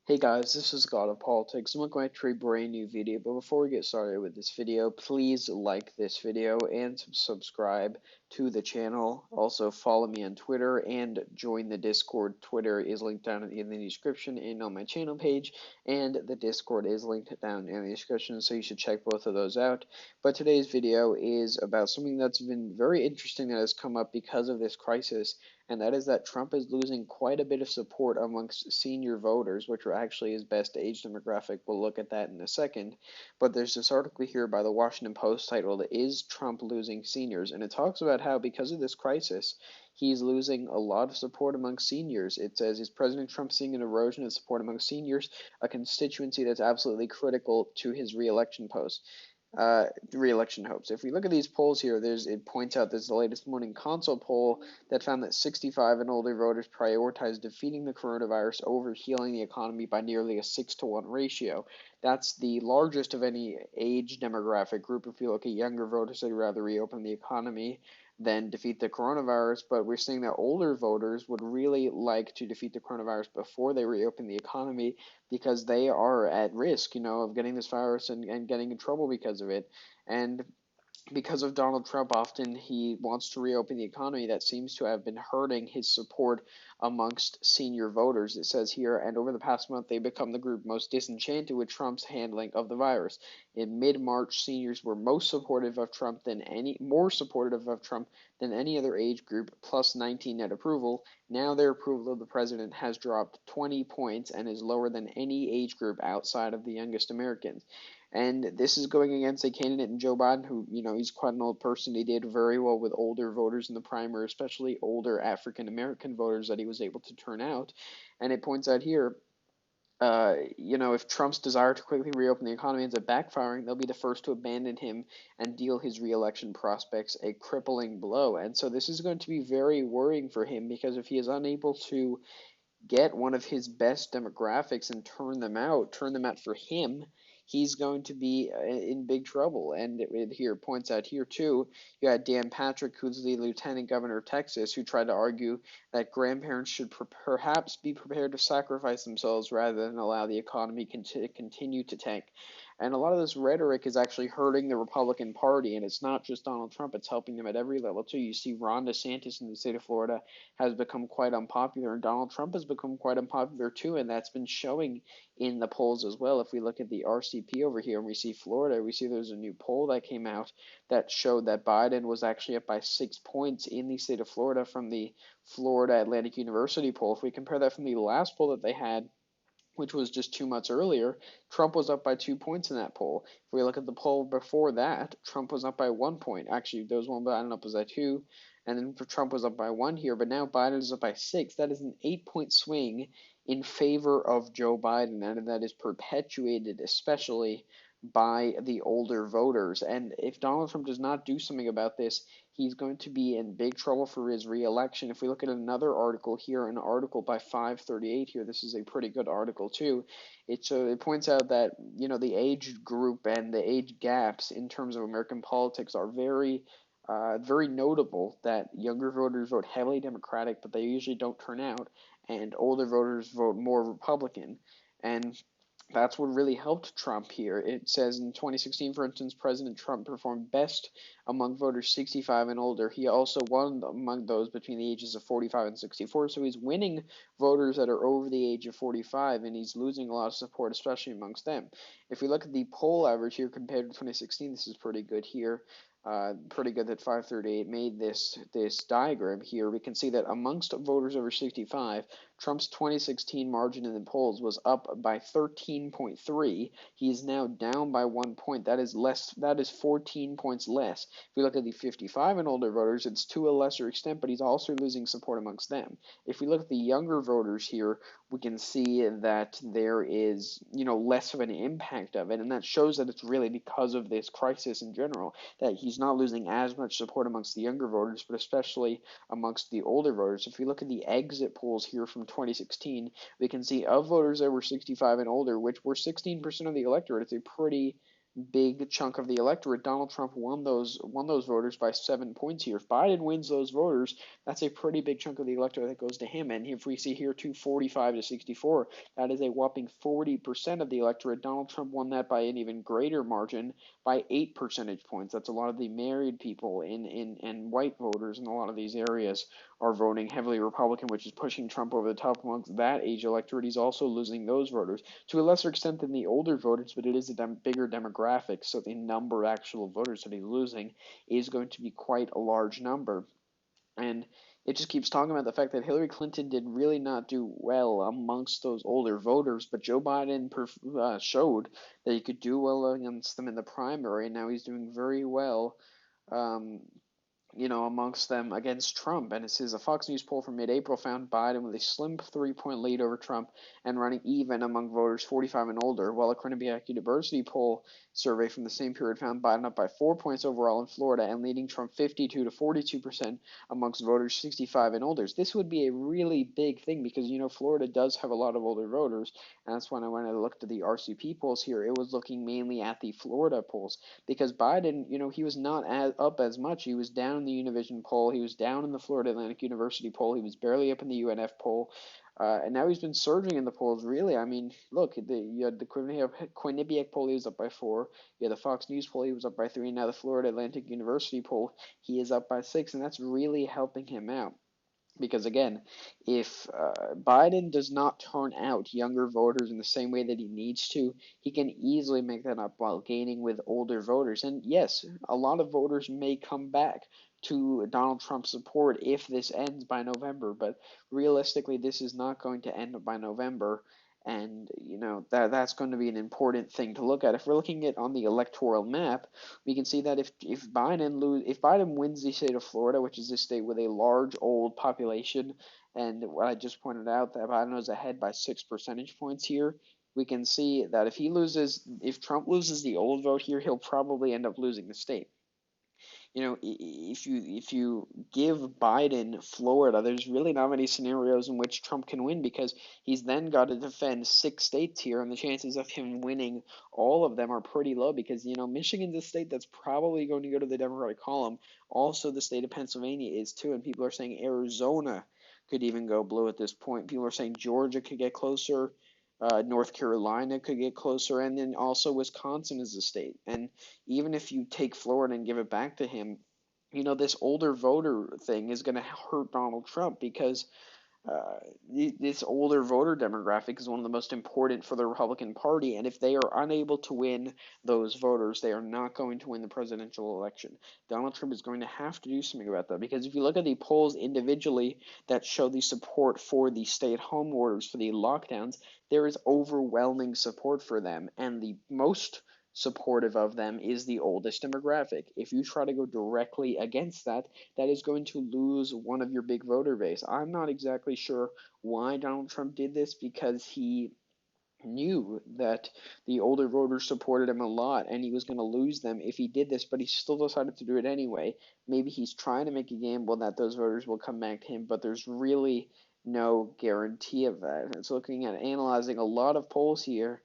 Hey guys, this is God of Politics. I'm going to a brand new video, but before we get started with this video, please like this video and subscribe to the channel. Also, follow me on Twitter and join the Discord. Twitter is linked down in the description and on my channel page, and the Discord is linked down in the description, so you should check both of those out. But today's video is about something that's been very interesting that has come up because of this crisis, and that is that Trump is losing quite a bit of support amongst senior voters, which are actually his best age demographic. We'll look at that in a second. But there's this article here by the Washington Post titled, "Is Trump Losing Seniors?" And it talks about how, because of this crisis, he's losing a lot of support among seniors. It says, "Is President Trump seeing an erosion of support among seniors, a constituency that's absolutely critical to his reelection post?" Re-election hopes. If we look at these polls here, it points out there's the latest Morning Consult poll that found that 65 and older voters prioritize defeating the coronavirus over healing the economy by nearly a 6-to-1 ratio. That's the largest of any age demographic group. If you look at younger voters, they'd rather reopen the economy than defeat the coronavirus, but we're seeing that older voters would really like to defeat the coronavirus before they reopen the economy because they are at risk, of getting this virus and getting in trouble because of it. And because of Donald Trump, often he wants to reopen the economy. That seems to have been hurting his support amongst senior voters. It says here, and over the past month, they become the group most disenchanted with Trump's handling of the virus. In mid-March, seniors were more supportive of Trump than any other age group, plus 19 net approval. Now their approval of the president has dropped 20 points and is lower than any age group outside of the youngest Americans. And this is going against a candidate in Joe Biden who, he's quite an old person. He did very well with older voters in the primary, especially older African American voters that he was able to turn out. And it points out here, if Trump's desire to quickly reopen the economy ends up backfiring, they'll be the first to abandon him and deal his reelection prospects a crippling blow. And so this is going to be very worrying for him because if he is unable to get one of his best demographics and turn them out for him, he's going to be in big trouble. And it here points out here too, you got Dan Patrick, who's the lieutenant governor of Texas, who tried to argue that grandparents should perhaps be prepared to sacrifice themselves rather than allow the economy to continue to tank. And a lot of this rhetoric is actually hurting the Republican Party, and it's not just Donald Trump, it's helping them at every level too. You see Ron DeSantis in the state of Florida has become quite unpopular, and Donald Trump has become quite unpopular too, and that's been showing in the polls as well. If we look at the RCP over here and we see Florida, we see there's a new poll that came out that showed that Biden was actually up by 6 points in the state of Florida from the Florida Atlantic University poll. If we compare that from the last poll that they had, which was just 2 months earlier, Trump was up by 2 points in that poll. If we look at the poll before that, Trump was up by 1 point. Actually, there was one Biden up was at 2, and then for Trump was up by 1 here, but now Biden is up by 6. That is an 8 point swing in favor of Joe Biden, and that is perpetuated especially by the older voters. And if Donald Trump does not do something about this, he's going to be in big trouble for his reelection. If we look at another article here, an article by 538 here, this is a pretty good article too. It points out that the age group and the age gaps in terms of American politics are very notable. That younger voters vote heavily Democratic, but they usually don't turn out, and older voters vote more Republican. And that's what really helped Trump here. It says in 2016, for instance, President Trump performed best among voters 65 and older. He also won among those between the ages of 45 and 64. So he's winning voters that are over the age of 45, and he's losing a lot of support, especially amongst them. If we look at the poll average here compared to 2016, this is pretty good here. Pretty good that 538 made this diagram here. We can see that amongst voters over 65, Trump's 2016 margin in the polls was up by 13.3. He is now down by 1 point. That is less. That is 14 points less. If we look at the 55 and older voters, it's to a lesser extent, but he's also losing support amongst them. If we look at the younger voters here, we can see that there is, less of an impact of it, and that shows that it's really because of this crisis in general that he's not losing as much support amongst the younger voters, but especially amongst the older voters. If we look at the exit polls here from 2016, we can see of voters that were 65 and older, which were 16% of the electorate, it's a pretty big chunk of the electorate. Donald Trump won those voters by 7 points here. If Biden wins those voters, that's a pretty big chunk of the electorate that goes to him. And if we see here 245 to 64, that is a whopping 40% of the electorate. Donald Trump won that by an even greater margin, by 8 percentage points. That's a lot of the married people and white voters in a lot of these areas are voting heavily Republican, which is pushing Trump over the top amongst that age electorate. He's also losing those voters to a lesser extent than the older voters, but it is a bigger demographic, so the number of actual voters that he's losing is going to be quite a large number. And it just keeps talking about the fact that Hillary Clinton did really not do well amongst those older voters, but Joe Biden showed that he could do well against them in the primary, and now he's doing very well um, amongst them against Trump. And it says a Fox News poll from mid-April found Biden with a slim 3-point lead over Trump and running even among voters 45 and older, while a Quinnipiac University poll survey from the same period found Biden up by 4 points overall in Florida and leading Trump 52 to 42% amongst voters 65 and older. This would be a really big thing because, Florida does have a lot of older voters, and that's when I looked at the RCP polls here, it was looking mainly at the Florida polls because Biden, he was not up as much. He was down in the Univision poll. He was down in the Florida Atlantic University poll. He was barely up in the UNF poll. And now he's been surging in the polls, really. I mean, look, you had the Quinnipiac poll, he was up by 4. You had the Fox News poll, he was up by 3. And now the Florida Atlantic University poll, he is up by 6. And that's really helping him out. Because again, if Biden does not turn out younger voters in the same way that he needs to, he can easily make that up while gaining with older voters. And yes, a lot of voters may come back to Donald Trump's support if this ends by November, but realistically, this is not going to end by November. And that's going to be an important thing to look at. If we're looking at on the electoral map, we can see that if Biden wins the state of Florida, which is a state with a large old population, and what I just pointed out that Biden is ahead by 6 percentage points here, we can see that if Trump loses the old vote here, he'll probably end up losing the state. If you give Biden Florida, there's really not many scenarios in which Trump can win because he's then got to defend 6 states here, and the chances of him winning all of them are pretty low because Michigan's a state that's probably going to go to the Democratic column. Also, the state of Pennsylvania is too, and people are saying Arizona could even go blue at this point. People are saying Georgia could get closer. North Carolina could get closer, and then also Wisconsin is a state. And even if you take Florida and give it back to him, this older voter thing is going to hurt Donald Trump because uh, this older voter demographic is one of the most important for the Republican Party, and if they are unable to win those voters, they are not going to win the presidential election. Donald Trump is going to have to do something about that because if you look at the polls individually that show the support for the stay-at-home orders, for the lockdowns, there is overwhelming support for them, and the most supportive of them is the oldest demographic. If you try to go directly against that, that is going to lose one of your big voter base. I'm not exactly sure why Donald Trump did this because he knew that the older voters supported him a lot and he was going to lose them if he did this, but he still decided to do it anyway. Maybe he's trying to make a gamble that those voters will come back to him, but there's really no guarantee of that. It's looking at analyzing a lot of polls here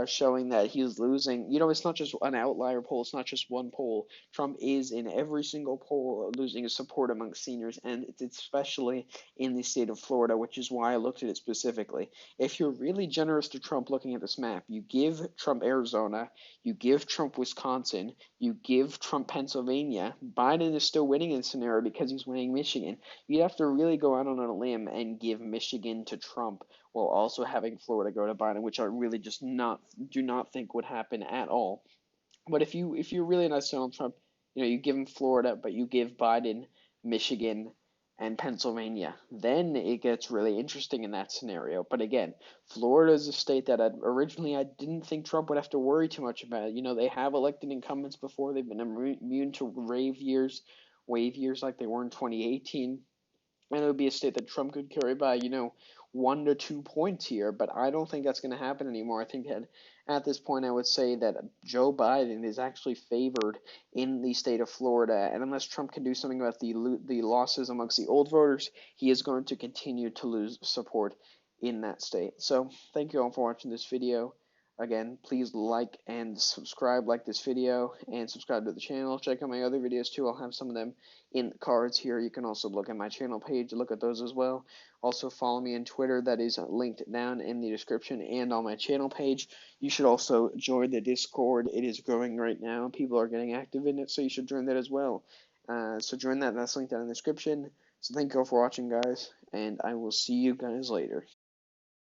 showing that he's losing. It's not just an outlier poll, it's not just one poll. Trump is in every single poll losing his support among seniors, and it's especially in the state of Florida, which is why I looked at it specifically. If you're really generous to Trump looking at this map, you give Trump Arizona, you give Trump Wisconsin, you give Trump Pennsylvania. Biden is still winning in this scenario because he's winning Michigan. You'd have to really go out on a limb and give Michigan to Trump while also having Florida go to Biden, which I really just do not think would happen at all. But if you're really nice to Donald Trump, you give him Florida, but you give Biden Michigan and Pennsylvania, then it gets really interesting in that scenario. But again, Florida is a state that originally I didn't think Trump would have to worry too much about. They have elected incumbents before; they've been immune to wave years like they were in 2018. And it would be a state that Trump could carry by, 1 to 2 points here, but I don't think that's going to happen anymore. I think that at this point, I would say that Joe Biden is actually favored in the state of Florida, and unless Trump can do something about the losses amongst the old voters, he is going to continue to lose support in that state. So, thank you all for watching this video. Again, please like and subscribe, like this video, and subscribe to the channel. Check out my other videos too. I'll have some of them in the cards here. You can also look at my channel page, look at those as well. Also follow me on Twitter, that is linked down in the description and on my channel page. You should also join the Discord. It is growing right now. People are getting active in it, so you should join that as well. So join that. That's linked down in the description. So thank you all for watching, guys, and I will see you guys later.